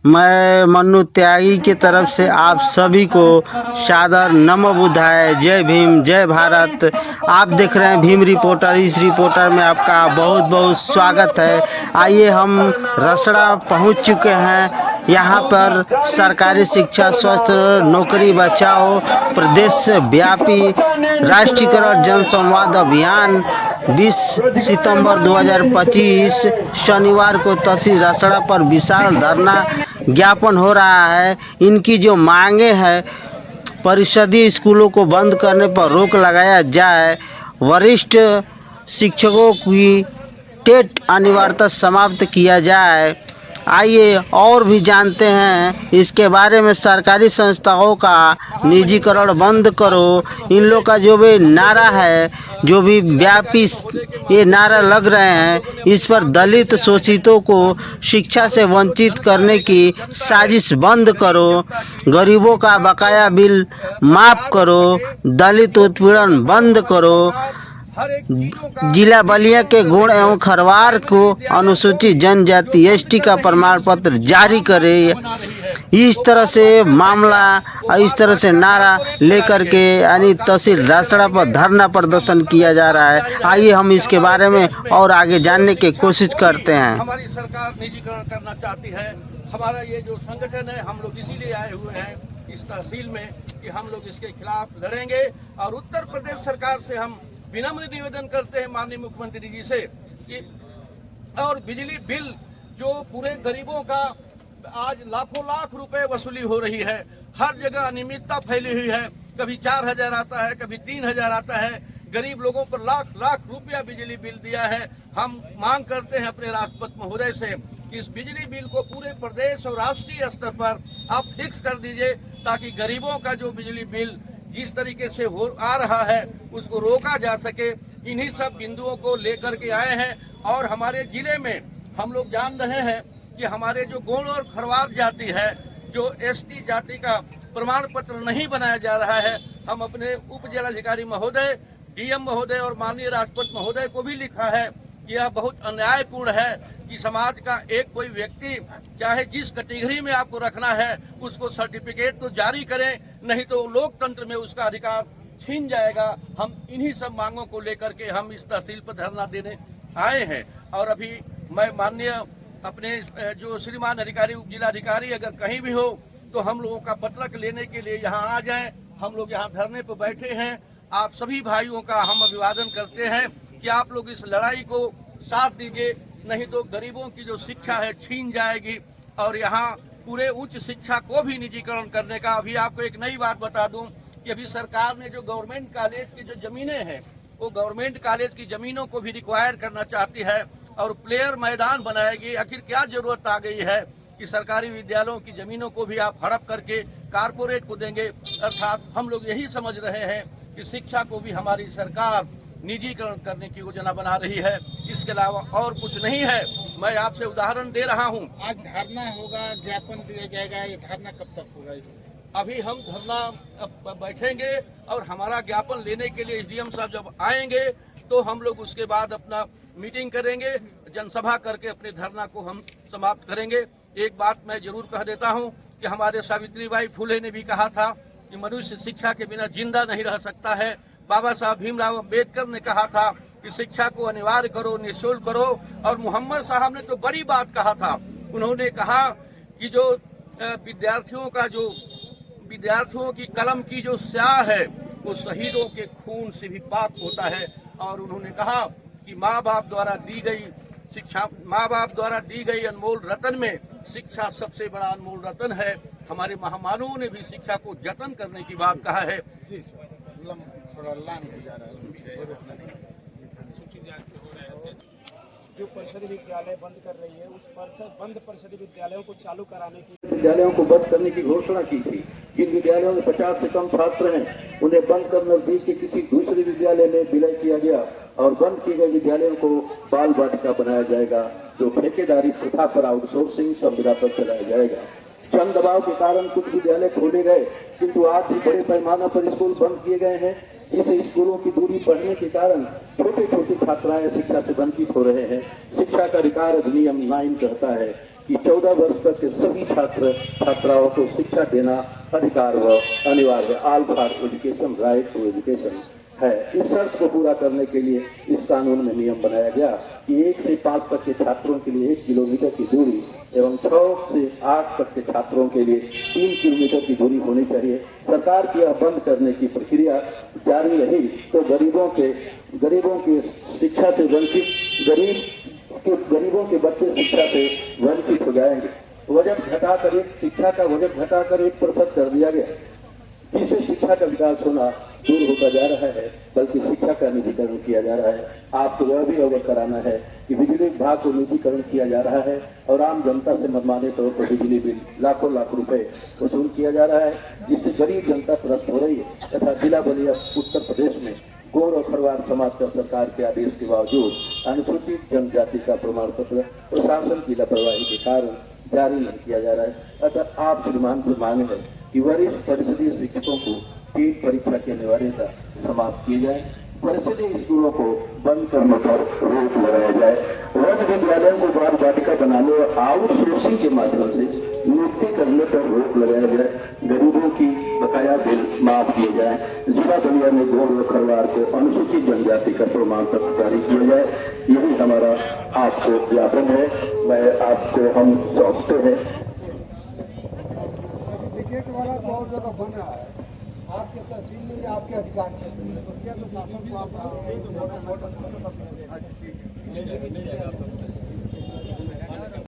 मैं मन्नू त्यागी की तरफ से आप सभी को सादर नमो बुद्धाय, जय भीम, जय भारत। आप देख रहे हैं भीम रिपोर्टर। इस रिपोर्टर में आपका बहुत बहुत स्वागत है। आइए, हम रसड़ा पहुंच चुके हैं। यहाँ पर सरकारी शिक्षा, स्वस्थ नौकरी बचाओ, प्रदेश व्यापी राष्ट्रीयकरण जन संवाद अभियान 20 सितंबर 2025 शनिवार को तहसील रसड़ा पर विशाल धरना ज्ञापन हो रहा है। इनकी जो मांगे हैं, परिषदीय स्कूलों को बंद करने पर रोक लगाया जाए, वरिष्ठ शिक्षकों की टेट अनिवार्यता समाप्त किया जाए। आइए और भी जानते हैं इसके बारे में। सरकारी संस्थाओं का निजीकरण बंद करो, इन लोग का जो भी नारा है, जो भी व्यापी ये नारा लग रहे हैं, इस पर दलित शोषितों को शिक्षा से वंचित करने की साजिश बंद करो, गरीबों का बकाया बिल माफ़ करो, दलित उत्पीड़न बंद करो, जिला बलिया के गुण एवं खरवार को अनुसूचित जनजाति एसटी का प्रमाण पत्र जारी करे। इस तरह से मामला, इस तरह से नारा लेकर के यानी तहसील रसड़ा पर धरना प्रदर्शन किया जा रहा है। आइए हम इसके बारे में और आगे जानने की कोशिश करते हैं। हमारी सरकार निजीकरण करना चाहती है। हमारा ये जो संगठन है, हम लोग इसीलिए आए हुए हैं इस तहसील में कि हम लोग इसके खिलाफ लड़ेंगे। और उत्तर प्रदेश सरकार से हम विनम्र निवेदन करते हैं माननीय मुख्यमंत्री जी से कि और बिजली बिल जो पूरे गरीबों का आज लाखों लाख रुपए वसूली हो रही है, हर जगह अनियमितता फैली हुई है। कभी 4,000 आता है, कभी 3,000 आता है। गरीब लोगों पर लाख लाख रुपया बिजली बिल दिया है। हम मांग करते हैं अपने राष्ट्रपति महोदय से कि इस बिजली बिल को पूरे प्रदेश और राष्ट्रीय स्तर पर आप फिक्स कर दीजिए, ताकि गरीबों का जो बिजली बिल जिस तरीके से हो आ रहा है उसको रोका जा सके। इन्हीं सब बिंदुओं को लेकर के आए हैं। और हमारे जिले में हम लोग जान रहे हैं कि हमारे जो गोंड और खरवार जाति है, जो एसटी जाति का प्रमाण पत्र नहीं बनाया जा रहा है, हम अपने उप जिलाधिकारी महोदय, डीएम महोदय और माननीय राष्ट्रपति महोदय को भी लिखा है कि यह बहुत अन्यायपूर्ण है कि समाज का एक कोई व्यक्ति, चाहे जिस कैटेगरी में आपको रखना है, उसको सर्टिफिकेट तो जारी करें, नहीं तो लोकतंत्र में उसका अधिकार छीन जाएगा। हम इन्हीं सब मांगों को लेकर के हम इस तहसील पर धरना देने आए हैं। और अभी मैं माननीय अपने जो श्रीमान अधिकारी, उप जिलाधिकारी अगर कहीं भी हो तो हम लोगों का पत्रक लेने के लिए यहाँ आ जाएं। हम लोग यहाँ धरने पर बैठे हैं। आप सभी भाइयों का हम अभिवादन करते हैं कि आप लोग इस लड़ाई को साथ दीजिए, नहीं तो गरीबों की जो शिक्षा है छीन जाएगी। और यहाँ पूरे उच्च शिक्षा को भी निजीकरण करने का, अभी आपको एक नई बात बता दूं कि अभी सरकार ने जो गवर्नमेंट कॉलेज की जो जमीनें हैं, वो गवर्नमेंट कॉलेज की जमीनों को भी रिक्वायर करना चाहती है और प्लेयर मैदान बनाएगी। आखिर क्या जरूरत आ गई है कि सरकारी विद्यालयों की जमीनों को भी आप हड़प करके कारपोरेट को देंगे। अर्थात हम लोग यही समझ रहे हैं कि शिक्षा को भी हमारी सरकार निजीकरण करने की योजना बना रही है। इसके अलावा और कुछ नहीं है। मैं आपसे उदाहरण दे रहा हूं। आज धरना होगा, ज्ञापन दिया जाएगा, ये धरना कब तक होगा? अभी हम धरना बैठेंगे और हमारा ज्ञापन लेने के लिए एसडीएम साहब जब आएंगे तो हम लोग उसके बाद अपना मीटिंग करेंगे, जनसभा करके अपने धरना को हम समाप्त करेंगे। एक बात मैं जरूर कह देता हूं कि हमारे सावित्रीबाई फुले ने भी कहा था कि मनुष्य शिक्षा के बिना जिंदा नहीं रह सकता है। बाबा साहब भीमराव अम्बेडकर ने कहा था कि शिक्षा को अनिवार्य करो, निःशुल्क करो। और मोहम्मद साहब ने तो बड़ी बात कहा था। उन्होंने कहा कि जो विद्यार्थियों की कलम की जो स्याह है वो शहीदों के खून से भी पाक होता है। और उन्होंने कहा कि माँ बाप द्वारा दी गई शिक्षा, माँ बाप द्वारा दी गई अनमोल रतन में शिक्षा सबसे बड़ा अनमोल रतन है। हमारे महामानवों ने भी शिक्षा को जतन करने की बात कहा है। जो परिषद विद्यालय बंद कर रही है, उस बंद परिषद विद्यालयों को चालू कराने की, विद्यालयों को बंद करने की घोषणा की थी। जिन विद्यालयों में 50 से कम छात्र हैं, उन्हें बंद कर नजदीक के किसी दूसरे विद्यालय में विलय किया गया और बंद किए गए विद्यालयों को बाल बालिका बनाया जाएगा, जो ठेकेदारी प्रथा पर आउटसोर्सिंग संविदा पर चलाया जाएगा। श्रम दबाव के कारण कुछ विद्यालय खोले गए, किंतु आज भी बड़े पैमाने पर स्कूल बंद किए गए हैं। इस स्कूलों की दूरी बढ़ने के कारण छोटे छोटे छात्राएं शिक्षा से वंचित हो रहे हैं। शिक्षा का अधिकार अधिनियम 9 कहता है कि 14 वर्ष तक के सभी छात्र छात्राओं को शिक्षा देना अधिकार व अनिवार्य all for education right to education है। इस शर्त को पूरा करने के लिए इस कानून में नियम बनाया गया कि 1 से 5 तक के छात्रों के लिए 1 किलोमीटर की दूरी एवं 6 से 8 तक के छात्रों के लिए 3 किलोमीटर की दूरी होनी चाहिए। सरकार की यह बंद करने की प्रक्रिया जारी रही तो गरीबों के शिक्षा से वंचित गरीबों के बच्चे शिक्षा से वंचित हो जाएंगे। शिक्षा का बजट घटाकर 1% कर दिया गया, जिससे शिक्षा का विकास होना दूर होता जा रहा है, बल्कि शिक्षा का निजीकरण किया जा रहा है। आपको यह भी अवगत कराना है कि बिजली विभाग को निजीकरण किया जा रहा है और आम जनता से मनमाने तौर पर बिजली बिल लाखों लाख रुपए वसूल किया जा रहा है, जिससे गरीब जनता त्रस्त हो रही है। तथा जिला बलिया उत्तर प्रदेश में गौर और खरवार समाज का सरकार के आदेश के बावजूद अनुसूचित जनजाति का प्रमाण पत्र प्रशासन की लापरवाही के कारण जारी नहीं किया जा रहा है। अतः आप श्रीमान से मांग है कि वरिष्ठ परिषदीय शिक्षकों को टेट परीक्षा की अनिवार्यता समाप्त की जाए, परिषदीय स्कूलों को बंद करने पर रोक लगाया जाए, वर्ण विद्यालयों को बाल वाटिका बनाने और आउटसोर्सिंग के माध्यम से नियुक्ति करने पर रोक लगाया जाए, गरीबों की बकाया बिल माफ किए जाए, जिला बलिया में गौर व खरवार को अनुसूचित जनजाति का प्रमाण पत्र जारी किया जाए। यही हमारा आपको ज्ञापन है, हम सौंपते हैं। क्रिकेट वाला बहुत जगह बन रहा है आपके तहसील में या आपके अधिकार क्षेत्र में, तो क्या तो शासन को आप